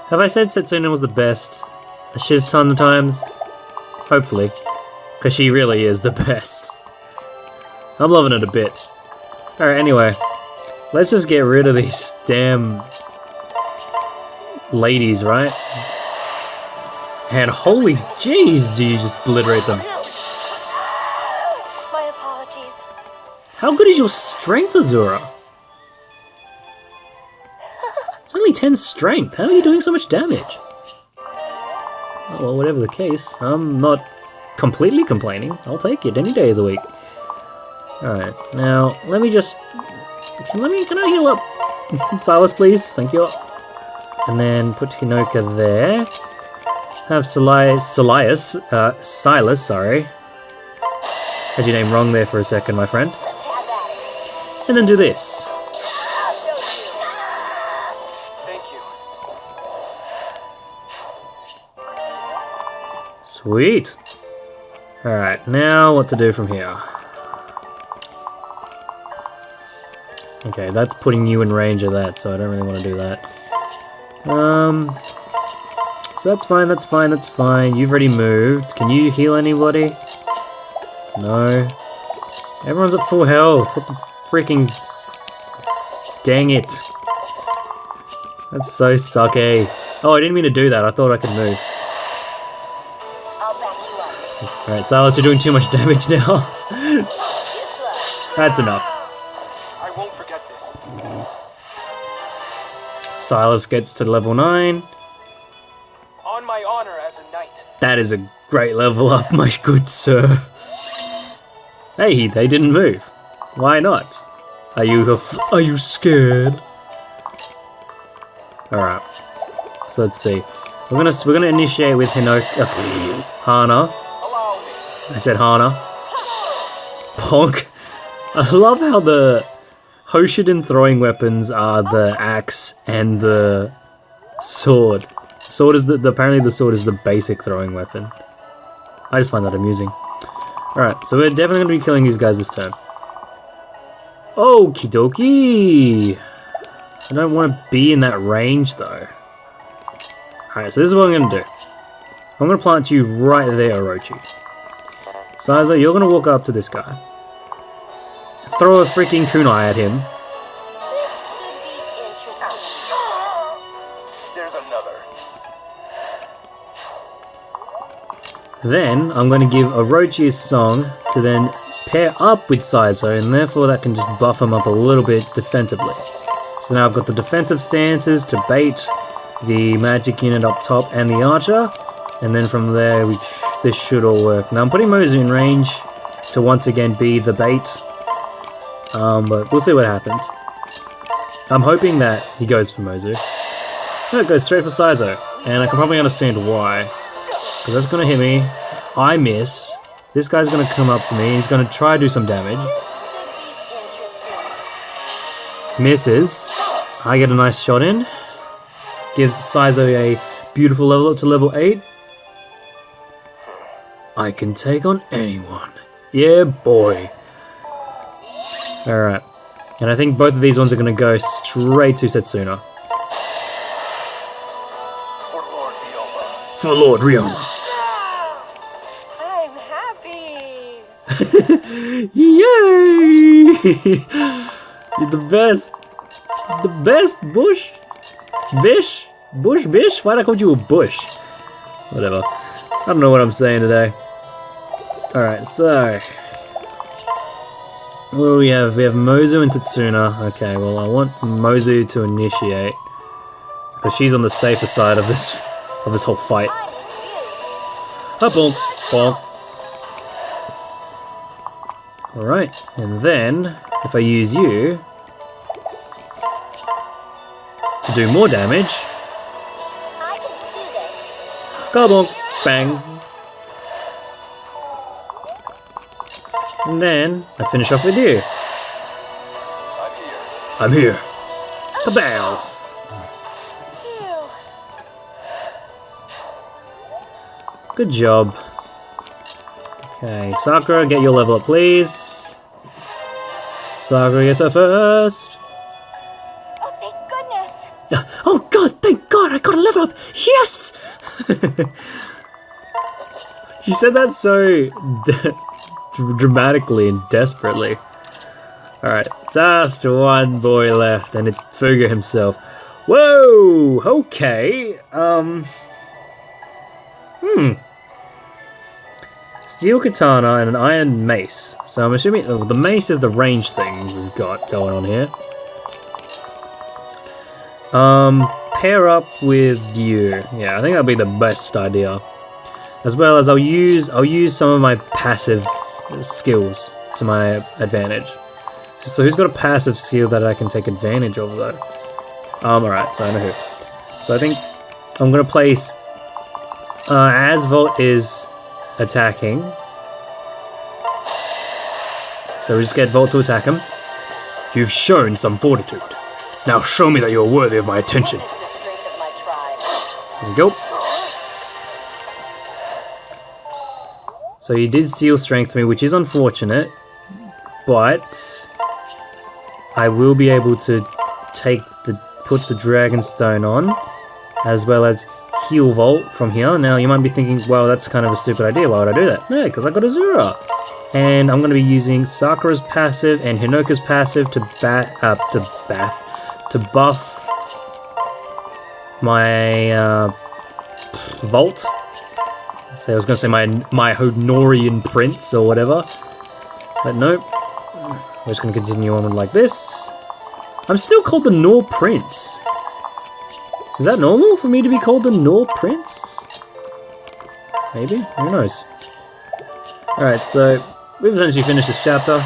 Have I said Setsuna was the best a shiz ton of times? Hopefully. Because she really is the best. I'm loving it a bit. Alright, anyway. Let's just get rid of these damn ladies, right? And holy jeez, do you just obliterate them. My apologies. How good is your strength, Azura? It's only 10 strength. How are you doing so much damage? Oh, well, whatever the case, I'm not completely complaining. I'll take it any day of the week. Alright, now, let me just... Can I heal up? Silas, please. Thank you. And then put Hinoka there. Have Silas, sorry. Had your name wrong there for a second, my friend. And then do this. Thank you. Sweet. Alright, now what to do from here. Okay, that's putting you in range of that, so I don't really want to do that. So that's fine, that's fine, that's fine. You've already moved. Can you heal anybody? No. Everyone's at full health. What the freaking... Dang it. That's so sucky. Oh, I didn't mean to do that. I thought I could move. Alright, Silas, you're doing too much damage now. That's enough. I won't forget this. Silas gets to level 9. On my honor as a knight. That is a great level up, my good sir. Hey, they didn't move. Why not? Are you scared? Alright. So let's see. We're gonna initiate with Hinoka, Hana. I said Hana. Ponk. I love how the Hoshiden throwing weapons are the axe and the sword. Sword is apparently the sword is the basic throwing weapon. I just find that amusing. Alright, so we're definitely going to be killing these guys this turn. Okie dokie! I don't want to be in that range though. Alright, so this is what I'm going to do. I'm going to plant you right there, Orochi. Saizo, you're going to walk up to this guy. Throw a freaking kunai at him. This should be interesting. There's another. Then, I'm going to give Orochi's song to then pair up with Saizo, and therefore that can just buff him up a little bit defensively. So now I've got the defensive stances to bait the magic unit up top and the archer, and then from there this should all work. Now I'm putting Mozu in range to once again be the bait, but we'll see what happens. I'm hoping that he goes for Mozu. No, it goes straight for Saizo, and I can probably understand why. Because that's going to hit me. I miss. This guy's going to come up to me. He's going to try to do some damage. Misses. I get a nice shot in. Gives Saizo a beautiful level up to level 8. I can take on anyone. Yeah, boy. Alright. And I think both of these ones are going to go straight to Setsuna. For Lord Ryoma. I'm happy. Yay! You're the best. The best, Bush. Bish? Bush, Bish? Why'd I call you a Bush? Whatever. I don't know what I'm saying today. Alright, so... What do we have? We have Mozu and Setsuna. Okay, well I want Mozu to initiate. Because she's on the safer side of this whole fight. Bonk, bonk. Alright, and then, if I use you to do more damage, I can do this. kabonk, bang. And then, I finish off with you. I'm here. Kabow! Good job. Okay, Sakura, get your level up, please. Sakura gets her first. Oh, thank goodness. Oh god, thank god, I got a level up! Yes! She said that so dramatically and desperately. Alright, just one boy left, and it's Fuga himself. Whoa! Okay, Steel katana and an iron mace. So I'm assuming the mace is the range thing we've got going on here. Pair up with you. Yeah, I think that'd be the best idea. As well as I'll use some of my passive skills to my advantage. So who's got a passive skill that I can take advantage of though? Alright, so I know who. So I think I'm gonna place as Volt is attacking. So we just get Volt to attack him. You've shown some fortitude. Now show me that you're worthy of my attention. What is the strength of my tribe? There we go. So he did seal strength me, which is unfortunate, but I will be able to put the dragon stone on, as well as heal Volt from here. Now you might be thinking, well, that's kind of a stupid idea. Why would I do that? Yeah, because I got Azura, and I'm going to be using Sakura's passive and Hinoka's passive to buff my Volt. So I was going to say my Honorian Prince or whatever, but nope. We're just going to continue on like this. I'm still called the Nor Prince. Is that normal for me to be called the Nor Prince? Maybe? Who knows? Alright, so we've essentially finished this chapter.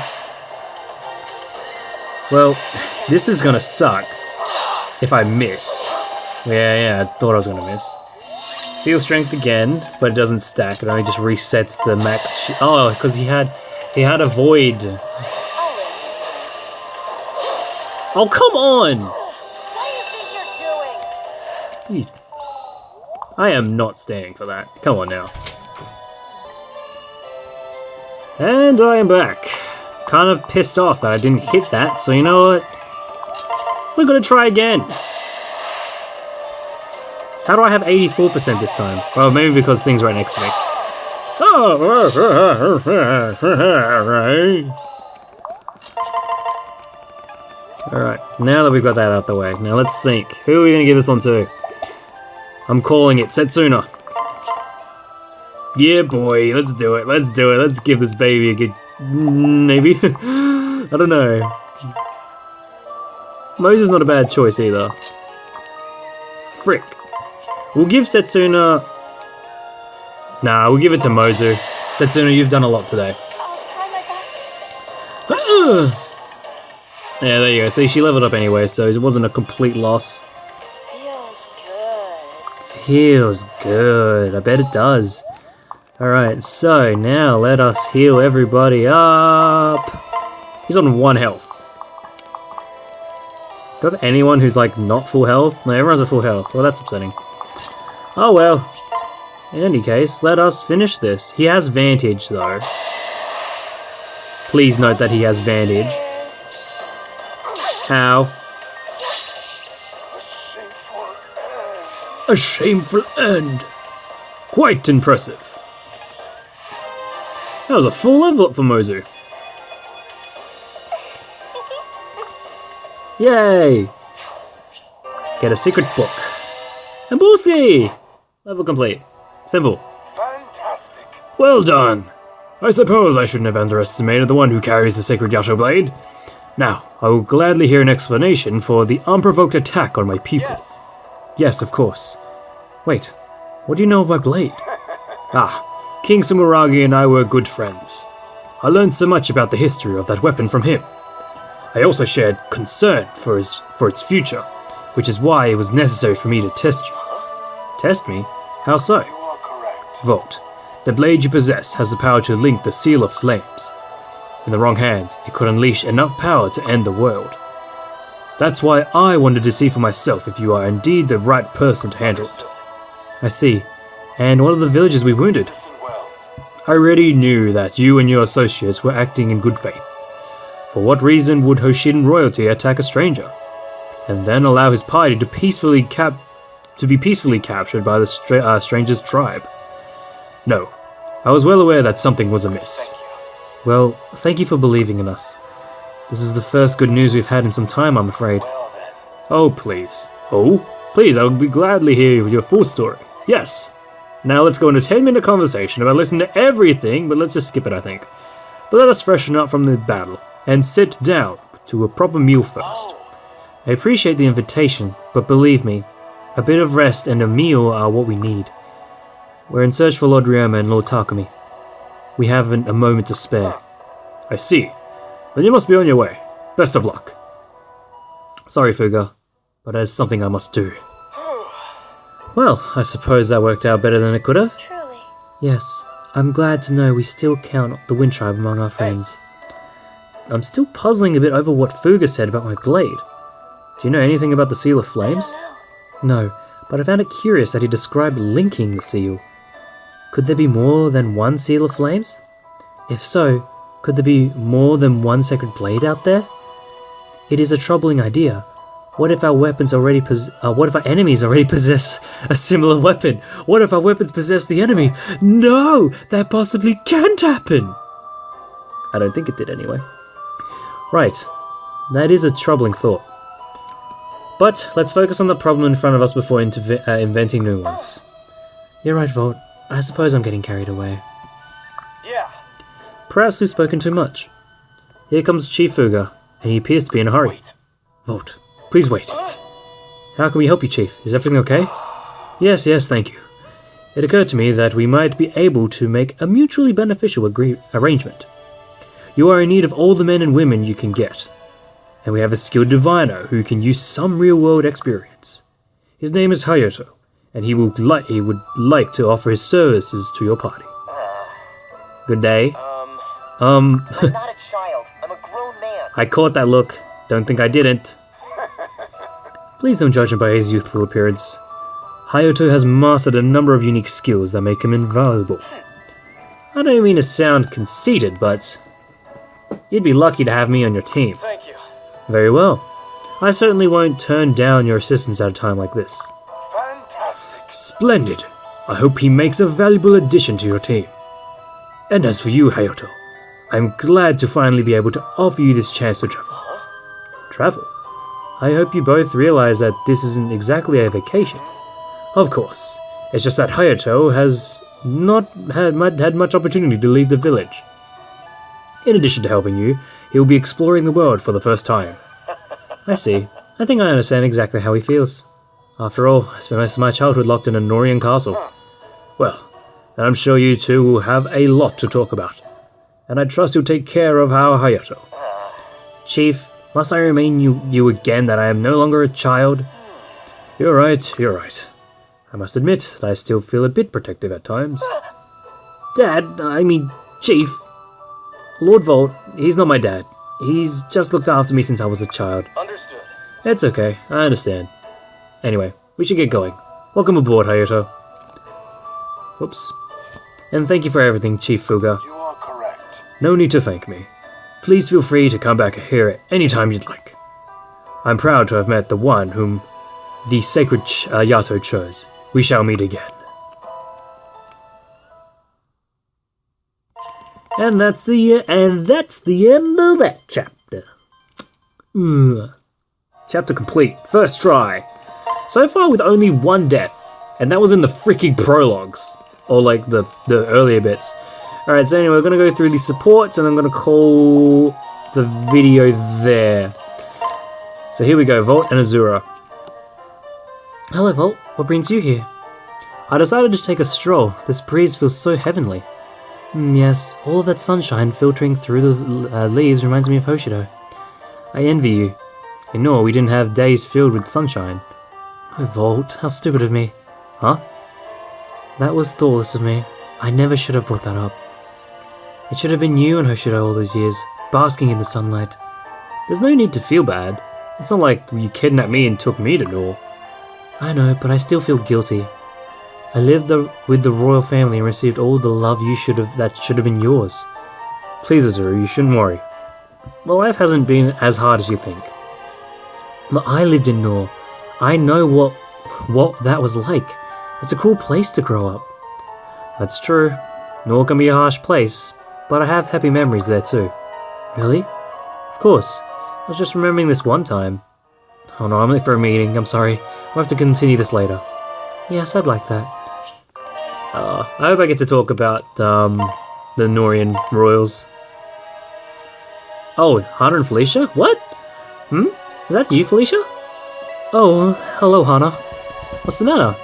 Well, this is going to suck if I miss. Yeah, I thought I was going to miss. Seal strength again, but it doesn't stack. It only just resets the max. Oh, because he had a void. Oh, come on! What do you think you're doing? I am not standing for that. Come on now. And I am back. Kind of pissed off that I didn't hit that, so you know what? We're gonna try again. How do I have 84% this time? Well, maybe because things right next to me. Oh! Alright, now that we've got that out the way, now let's think. Who are we going to give this one to? I'm calling it Setsuna. Yeah, boy, let's do it. Let's do it. Let's give this baby a good... maybe? I don't know. Mozu's not a bad choice either. Frick. We'll give Setsuna... Nah, we'll give it to Mozu. Setsuna, you've done a lot today. I'll try my best. Yeah, there you go. See, she leveled up anyway, so it wasn't a complete loss. Feels good. Feels good. I bet it does. Alright, so now let us heal everybody up. He's on 1 health. Do I have anyone who's like not full health? No, everyone's at full health. Well, that's upsetting. Oh well. In any case, let us finish this. He has Vantage though. Please note that he has Vantage. How? A shameful end. Quite impressive. That was a full level up for Mozu. Yay! Get a secret book. And Booski! Level complete. Simple. Fantastic. Well done. I suppose I shouldn't have underestimated the one who carries the sacred Yato blade. Now, I will gladly hear an explanation for the unprovoked attack on my people. Yes. Yes, of course. Wait, what do you know of my blade? King Sumuragi and I were good friends. I learned so much about the history of that weapon from him. I also shared concern for its future, which is why it was necessary for me to test you. Test me? How so? You are correct. Volt, the blade you possess has the power to link the Seal of Flames. In the wrong hands, it could unleash enough power to end the world. That's why I wanted to see for myself if you are indeed the right person to handle it. I see. And one of the villagers we wounded. Listen well. I already knew that you and your associates were acting in good faith. For what reason would Hoshin royalty attack a stranger, and then allow his party to peacefully to be peacefully captured by the stranger's tribe. No, I was well aware that something was amiss. Thank you. Well, thank you for believing in us. This is the first good news we've had in some time, I'm afraid. Well then. Oh, please. Oh, please, I would be gladly hear your full story. Yes. Now let's go on a 10-minute conversation about listening to everything, but let's just skip it, I think. But let us freshen up from the battle, and sit down to a proper meal first. Oh, I appreciate the invitation, but believe me, a bit of rest and a meal are what we need. We're in search for Lord Ryoma and Lord Takumi. We haven't a moment to spare. I see. Then you must be on your way. Best of luck. Sorry, Fuga, but there's something I must do. Well, I suppose that worked out better than it could have. Truly. Yes, I'm glad to know we still count the Wind Tribe among our friends. I'm still puzzling a bit over what Fuga said about my blade. Do you know anything about the Seal of I Flames? don't know. No, but I found it curious that he described linking the seal. Could there be more than one Seal of Flames? If so, could there be more than one sacred blade out there? It is a troubling idea. What if our weapons already what if our enemies already possess a similar weapon? What if our weapons possess the enemy? No! That possibly can't happen! I don't think it did anyway. Right. That is a troubling thought. But let's focus on the problem in front of us before inventing new ones. You're right, Volt. I suppose I'm getting carried away. yeah. Perhaps we've spoken too much. Here comes Chief Fuga, and he appears to be in a hurry. Wait. Volt, please wait. How can we help you, Chief? Is everything okay? Yes, thank you. It occurred to me that we might be able to make a mutually beneficial arrangement. You are in need of all the men and women you can get, and we have a skilled diviner who can use some real-world experience. His name is Hayato, and he would like to offer his services to your party. Good day. I'm not a child. I'm a grown man. I caught that look. Don't think I didn't. Please don't judge him by his youthful appearance. Hayato has mastered a number of unique skills that make him invaluable. I don't mean to sound conceited, but you'd be lucky to have me on your team. Thank you. Very well. I certainly won't turn down your assistance at a time like this. Fantastic. Splendid. I hope he makes a valuable addition to your team. And as for you, Hayato, I'm glad to finally be able to offer you this chance to travel. Travel? I hope you both realize that this isn't exactly a vacation. Of course, it's just that Hayato has not had much opportunity to leave the village. In addition to helping you, he'll be exploring the world for the first time. I see. I think I understand exactly how he feels. After all, I spent most of my childhood locked in a Norian castle. Well, then I'm sure you two will have a lot to talk about. And I trust you'll take care of our Hayato. Chief, must I remind you again that I am no longer a child? You're right. I must admit that I still feel a bit protective at times. Chief. Lord Volt, he's not my dad. He's just looked after me since I was a child. Understood. It's okay, I understand. Anyway, we should get going. Welcome aboard, Hayato. Whoops. And thank you for everything, Chief Fuga. You are correct. No need to thank me. Please feel free to come back here at any time you'd like. I'm proud to have met the one whom the sacred Yato chose. We shall meet again. And that's the end of that chapter. Chapter complete. First try. So far with only one death, and that was in the freaking prologues, or like the earlier bits. Alright, so anyway, we're going to go through the supports, and I'm going to call the video there. So here we go, Volt and Azura. Hello, Volt. What brings you here? I decided to take a stroll. This breeze feels so heavenly. Yes, all of that sunshine filtering through the leaves reminds me of Hoshido. I envy you. In Nor, we didn't have days filled with sunshine. Oh, Volt, how stupid of me. Huh? That was thoughtless of me. I never should have brought that up. It should have been you and Hoshido all those years, basking in the sunlight. There's no need to feel bad. It's not like you kidnapped me and took me to Nor. I know, but I still feel guilty. I lived with the royal family and received all the love that should have been yours. Please, Azura, you shouldn't worry. My life hasn't been as hard as you think. But I lived in Nor. I know what what that was like. It's a cool place to grow up. That's true. Nor can be a harsh place, but I have happy memories there too. Really? Of course. I was just remembering this one time. Oh no, I'm late for a meeting, I'm sorry. We'll have to continue this later. Yes, I'd like that. I hope I get to talk about, the Norian royals. Oh, Hana and Felicia? What? Is that you, Felicia? Oh, hello, Hana. What's the matter?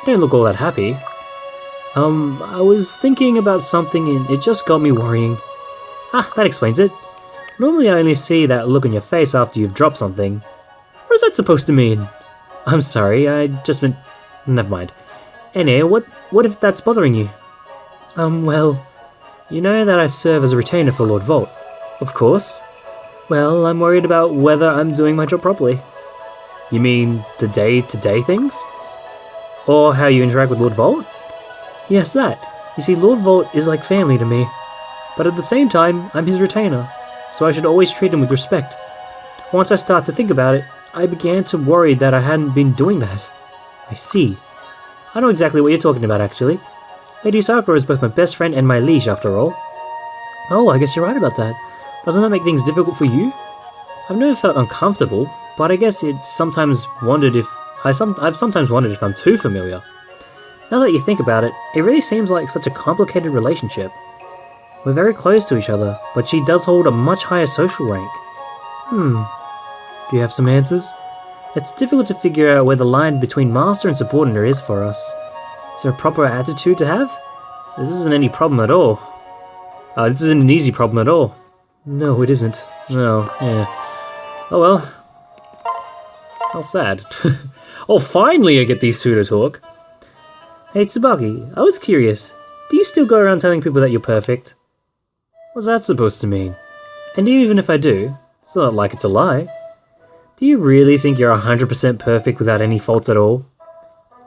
You don't look all that happy. I was thinking about something and it just got me worrying. Ah, that explains it. Normally I only see that look on your face after you've dropped something. What is that supposed to mean? I'm sorry, I just meant... Never mind. Anyway, what if that's bothering you? Well... You know that I serve as a retainer for Lord Volt. Of course. Well, I'm worried about whether I'm doing my job properly. You mean the day-to-day things? Or how you interact with Lord Volt? Yes, that. You see, Lord Volt is like family to me. But at the same time, I'm his retainer, so I should always treat him with respect. Once I start to think about it, I began to worry that I hadn't been doing that. I see. I know exactly what you're talking about, actually. Lady Sakura is both my best friend and my liege, after all. Oh, I guess you're right about that. Doesn't that make things difficult for you? I've never felt uncomfortable, but I guess I've sometimes wondered if I'm too familiar. Now that you think about it, it really seems like such a complicated relationship. We're very close to each other, but she does hold a much higher social rank. Do you have some answers? It's difficult to figure out where the line between master and subordinate is for us. Is there a proper attitude to have? This isn't any problem at all. This isn't an easy problem at all. No, it isn't. No, yeah. Oh well. How sad. Oh, finally I get these two to talk. Hey Tsubaki, I was curious. Do you still go around telling people that you're perfect? What's that supposed to mean? And even if I do, it's not like it's a lie. Do you really think you're 100% perfect without any faults at all?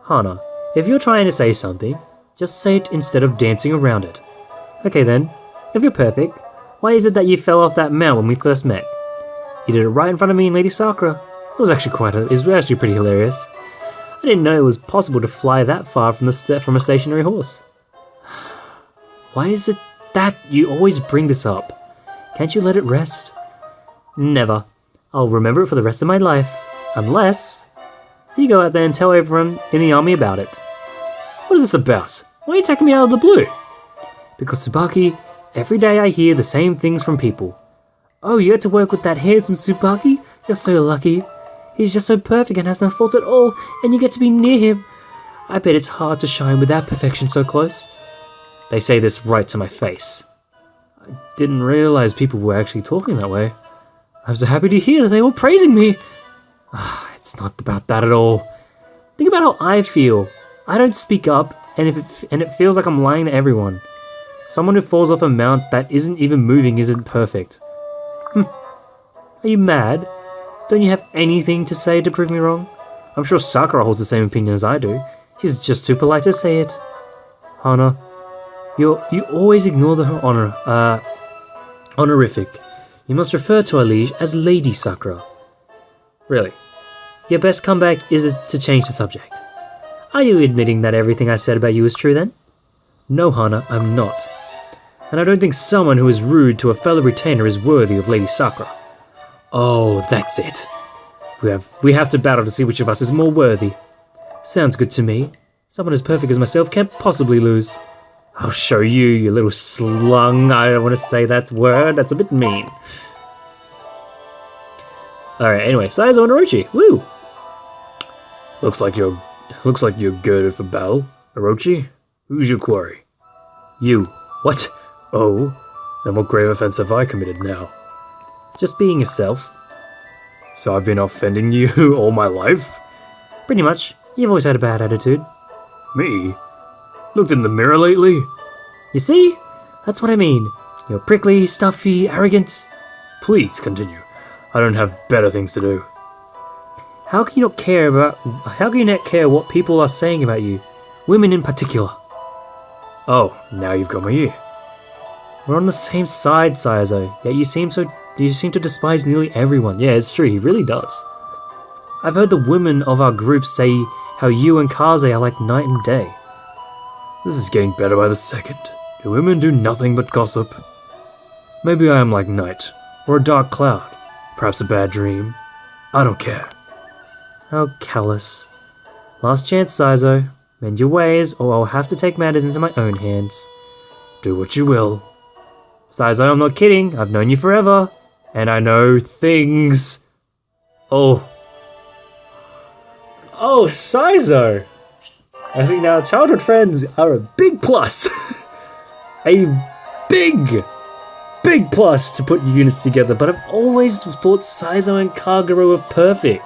Hana, if you're trying to say something, just say it instead of dancing around it. Okay then, if you're perfect, why is it that you fell off that mount when we first met? You did it right in front of me and Lady Sakura. It was actually pretty hilarious. I didn't know it was possible to fly that far from a stationary horse. Why is it that you always bring this up? Can't you let it rest? Never. I'll remember it for the rest of my life. Unless you go out there and tell everyone in the army about it. What is this about? Why are you taking me out of the blue? Because Tsubaki, every day I hear the same things from people. Oh, you had to work with that handsome Tsubaki? You're so lucky. He's just so perfect and has no faults at all, and you get to be near him. I bet it's hard to shine with that perfection so close. They say this right to my face. I didn't realize people were actually talking that way. I'm so happy to hear that they were praising me. It's not about that at all. Think about how I feel. I don't speak up, and it feels like I'm lying to everyone. Someone who falls off a mount that isn't even moving isn't perfect. Are you mad? Don't you have anything to say to prove me wrong? I'm sure Sakura holds the same opinion as I do. She's just too polite to say it. Hana, you always ignore the honorific. You must refer to our liege as Lady Sakura. Really? Your best comeback is to change the subject. Are you admitting that everything I said about you is true then? No, Hana, I'm not. And I don't think someone who is rude to a fellow retainer is worthy of Lady Sakura. Oh, that's it. We have to battle to see which of us is more worthy. Sounds good to me. Someone as perfect as myself can't possibly lose. I'll show you, you little slung. I don't want to say that word. That's a bit mean. Alright, anyway, Saizo and Orochi. Woo! Looks like you're girded for battle. Orochi, who's your quarry? You. What? Oh, then what grave offense have I committed now? Just being yourself. So I've been offending you all my life? Pretty much. You've always had a bad attitude. Me? Looked in the mirror lately? You see? That's what I mean. You're prickly, stuffy, arrogant. Please continue. I don't have better things to do. How can you not care what people are saying about you? Women in particular. Oh, now you've got my ear. We're on the same side, Saizo, yet you seem to despise nearly everyone. Yeah, it's true, he really does. I've heard the women of our group say how you and Kaze are like night and day. This is getting better by the second. Do women do nothing but gossip? Maybe I am like night, or a dark cloud, perhaps a bad dream. I don't care. How callous. Last chance, Saizo. Mend your ways, or I'll have to take matters into my own hands. Do what you will. Saizo, I'm not kidding. I've known you forever. And I know things. Oh. Oh, Saizo. I see now childhood friends are a big plus. A big plus to put units together, but I've always thought Saizo and Kagero were perfect.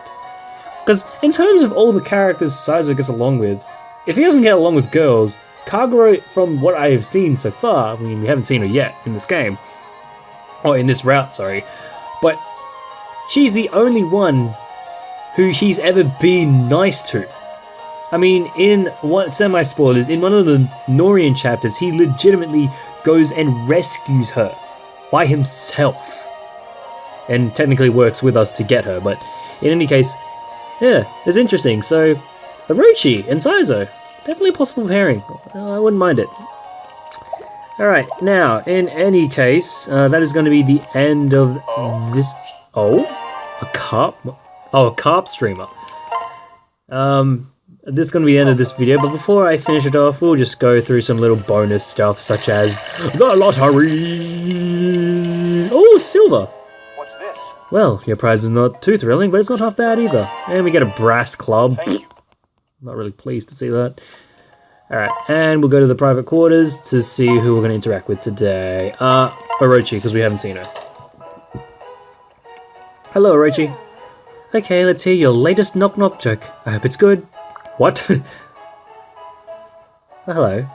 Because in terms of all the characters Saizo gets along with, if he doesn't get along with girls, Kagero, from what I have seen so far, I mean, we haven't seen her yet in this game, or in this route, sorry, but she's the only one who he's ever been nice to. I mean, in what semi-spoilers, in one of the Norian chapters, he legitimately goes and rescues her by himself, and technically works with us to get her, but in any case, yeah, it's interesting. So, Orochi and Saizo, definitely a possible pairing. I wouldn't mind it. Alright, now, in any case, that is going to be the end of this... Oh? A carp? Oh, a carp streamer. This is going to be the end of this video, but before I finish it off, we'll just go through some little bonus stuff, such as the lottery! Oh, silver! What's this? Well, your prize is not too thrilling, but it's not half bad either. And we get a brass club. Thank you. Not really pleased to see that. Alright, and we'll go to the private quarters to see who we're going to interact with today. Orochi, because we haven't seen her. Hello, Orochi. Okay, let's hear your latest knock-knock joke. I hope it's good. What? Oh, hello.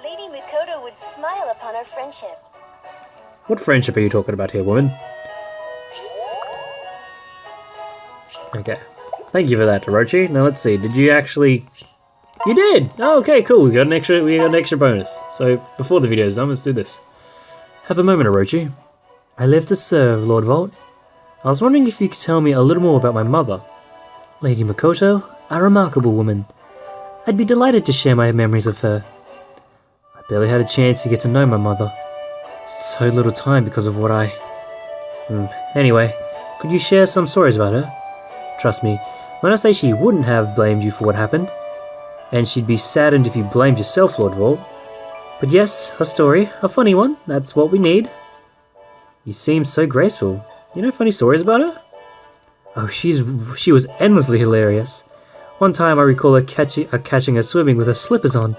Lady Mikoto would smile upon our friendship. What friendship are you talking about here, woman? Okay. Thank you for that, Orochi. Now let's see, did you actually... You did! Oh, okay, cool. We got an extra bonus. So, before the video is done, let's do this. Have a moment, Orochi. I live to serve, Lord Vault. I was wondering if you could tell me a little more about my mother. Lady Mikoto, a remarkable woman. I'd be delighted to share my memories of her. I barely had a chance to get to know my mother. So little time because of what I... Anyway, could you share some stories about her? Trust me, when I say she wouldn't have blamed you for what happened, and she'd be saddened if you blamed yourself, Lord Vault. But yes, a story, a funny one, that's what we need. You seem so graceful. You know funny stories about her? Oh, she was endlessly hilarious. One time I recall her catching her swimming with her slippers on.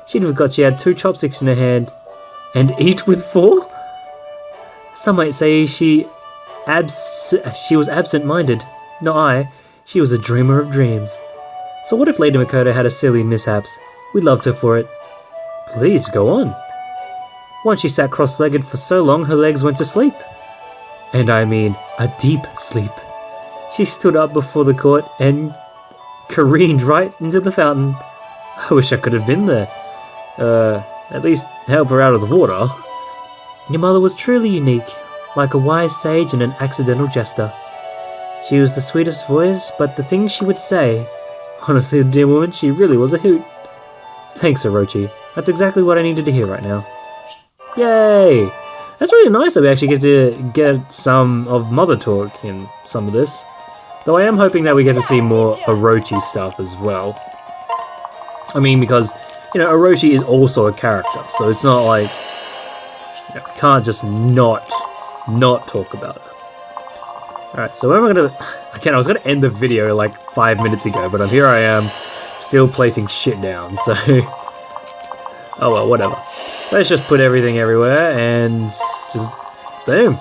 She'd forgot she had 2 chopsticks in her hand. And eat with 4? Some might say she was absent-minded. Not I. She was a dreamer of dreams. So what if Lady Mikoto had a silly mishaps? We loved her for it. Please, go on. Once she sat cross-legged for so long her legs went to sleep. And I mean, a deep sleep. She stood up before the court and careened right into the fountain. I wish I could have been there. At least help her out of the water. Your mother was truly unique, like a wise sage and an accidental jester. She was the sweetest voice, but the things she would say... Honestly, dear woman, she really was a hoot. Thanks, Orochi. That's exactly what I needed to hear right now. Yay! That's really nice that we actually get to get some of Mother talk in some of this. Though I am hoping that we get to see more Orochi stuff as well. I mean, because, you know, Orochi is also a character, so it's not like... You know, can't just not talk about her. Alright, so where am I gonna... Again, I was gonna end the video like 5 minutes ago, but here I am, still placing shit down, so... Oh well, whatever. Let's just put everything everywhere, and just... Boom.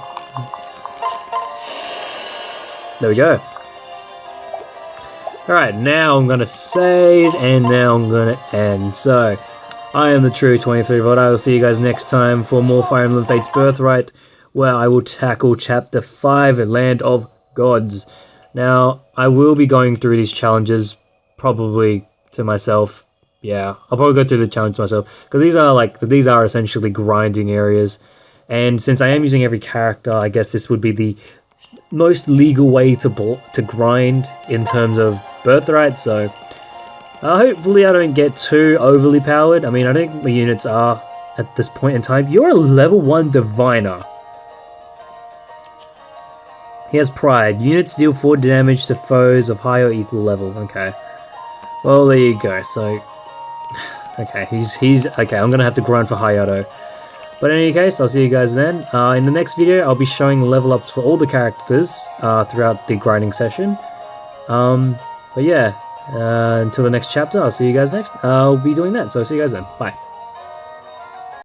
There we go. Alright, now I'm gonna save, and now I'm gonna end. So, I am the true 23 Volt. I will see you guys next time for more Fire Emblem Fates Birthright, where I will tackle Chapter 5, Land of Gods. Now, I will be going through these challenges, probably to myself. Yeah, I'll probably go through the challenge to myself, because these are essentially grinding areas. And since I am using every character, I guess this would be the most legal way to grind in terms of Birthright, so hopefully I don't get too overly powered. I mean, I don't think my units are at this point in time. You're a level 1 Diviner. He has Pride. Units deal 4 damage to foes of high or equal level. Okay. Well, there you go. So, okay, he's okay. I'm gonna have to grind for Hayato. But in any case, I'll see you guys then. In the next video, I'll be showing level ups for all the characters throughout the grinding session. But yeah, until the next chapter, I'll see you guys next. I'll be doing that. So see you guys then. Bye.